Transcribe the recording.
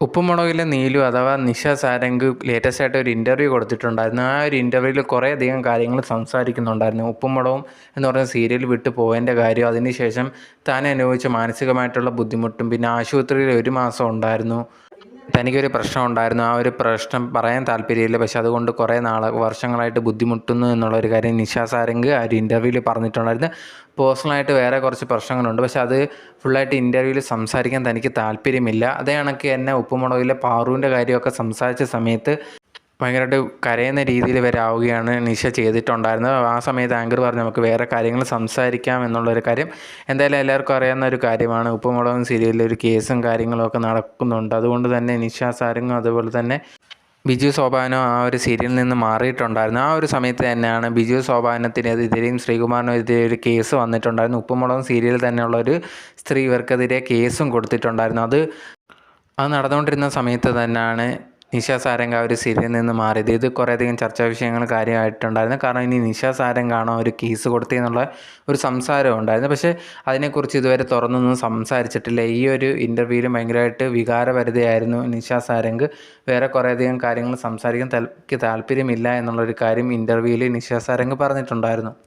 ഉപ്പുമുളകിലെ നീലു അഥവാ നിഷ സാരംഗ് ലേറ്റസ്റ്റ് ആയിട്ട് ഒരു ഇൻ്റർവ്യൂ കൊടുത്തിട്ടുണ്ടായിരുന്നു. ആ ഒരു ഇൻ്റർവ്യൂവിൽ കുറേയധികം കാര്യങ്ങൾ സംസാരിക്കുന്നുണ്ടായിരുന്നു. ഉപ്പുമുളകും എന്ന് പറയുന്ന സീരിയൽ വിട്ടു പോയതിൻ്റെ കാര്യം, അതിനുശേഷം താൻ അനുഭവിച്ച മാനസികമായിട്ടുള്ള ബുദ്ധിമുട്ടും, പിന്നെ ആശുപത്രിയിൽ 1 മാസം ഉണ്ടായിരുന്നു, തനിക്കൊരു പ്രശ്നം ഉണ്ടായിരുന്നു. ആ ഒരു പ്രശ്നം പറയാൻ താല്പര്യമില്ല, പക്ഷെ അതുകൊണ്ട് കുറേ വർഷങ്ങളായിട്ട് ബുദ്ധിമുട്ടുന്നു എന്നുള്ളൊരു കാര്യം നിഷ സാരംഗ് ആ ഒരു ഇൻ്റർവ്യൂവിൽ പറഞ്ഞിട്ടുണ്ടായിരുന്നു. പേഴ്സണലായിട്ട് വേറെ കുറച്ച് പ്രശ്നങ്ങളുണ്ട്, പക്ഷെ അത് ഫുള്ളായിട്ട് ഇൻ്റർവ്യൂവിൽ സംസാരിക്കാൻ തനിക്ക് താല്പര്യമില്ല. അതേ കണക്ക് തന്നെ ഉപ്പുമുളകിലെ പാറുവിൻ്റെ കാര്യമൊക്കെ സംസാരിച്ച സമയത്ത് ഭയങ്കരമായിട്ട് കരയുന്ന രീതിയിൽ വരെ ആവുകയാണ് നിഷ ചെയ്തിട്ടുണ്ടായിരുന്നത്. ആ സമയത്ത് ആങ്കർ പറഞ്ഞു നമുക്ക് വേറെ കാര്യങ്ങൾ സംസാരിക്കാം എന്നുള്ളൊരു കാര്യം. എന്തായാലും എല്ലാവർക്കും അറിയാവുന്ന ഒരു കാര്യമാണ്, ഉപ്പുമുളകും സീരിയലിൽ ഒരു കേസും കാര്യങ്ങളൊക്കെ നടക്കുന്നുണ്ട്. അതുകൊണ്ട് തന്നെ നിഷ സാരംഗും അതുപോലെ തന്നെ ബിജു സോപാനോ ആ ഒരു സീരിയലിൽ നിന്ന് മാറിയിട്ടുണ്ടായിരുന്നു. ആ ഒരു സമയത്ത് തന്നെയാണ് ബിജു സോപാനത്തിനെതിരെയും ശ്രീകുമാറിനെതിരെ ഒരു കേസ് വന്നിട്ടുണ്ടായിരുന്നു. ഉപ്പുമുളകും സീരിയലിൽ തന്നെയുള്ളൊരു സ്ത്രീ ഇവർക്കെതിരെ കേസും കൊടുത്തിട്ടുണ്ടായിരുന്നു. അത് നടന്നുകൊണ്ടിരുന്ന സമയത്ത് തന്നെയാണ് നിഷ സാരംഗ് ആ ഒരു സീരിയലിൽ നിന്ന് മാറിയത്. ഇത് കുറേയധികം ചർച്ചാ വിഷയങ്ങൾ കാര്യമായിട്ടുണ്ടായിരുന്നു. കാരണം ഇനി നിഷ സാരംഗാണോ ഒരു കേസ് കൊടുത്തതെന്നുള്ള ഒരു സംസാരം ഉണ്ടായിരുന്നു. പക്ഷേ അതിനെക്കുറിച്ച് ഇതുവരെ തുറന്നൊന്നും സംസാരിച്ചിട്ടില്ല. ഈ ഒരു ഇൻ്റർവ്യൂവിൽ ഭയങ്കരമായിട്ട് വികാരഭരിതയായിരുന്നു നിഷ സാരംഗ്. വേറെ കുറേയധികം കാര്യങ്ങൾ സംസാരിക്കാൻ താല്പര്യമില്ല എന്നുള്ളൊരു കാര്യം ഇൻ്റർവ്യൂവിൽ നിഷ സാരംഗ് പറഞ്ഞിട്ടുണ്ടായിരുന്നു.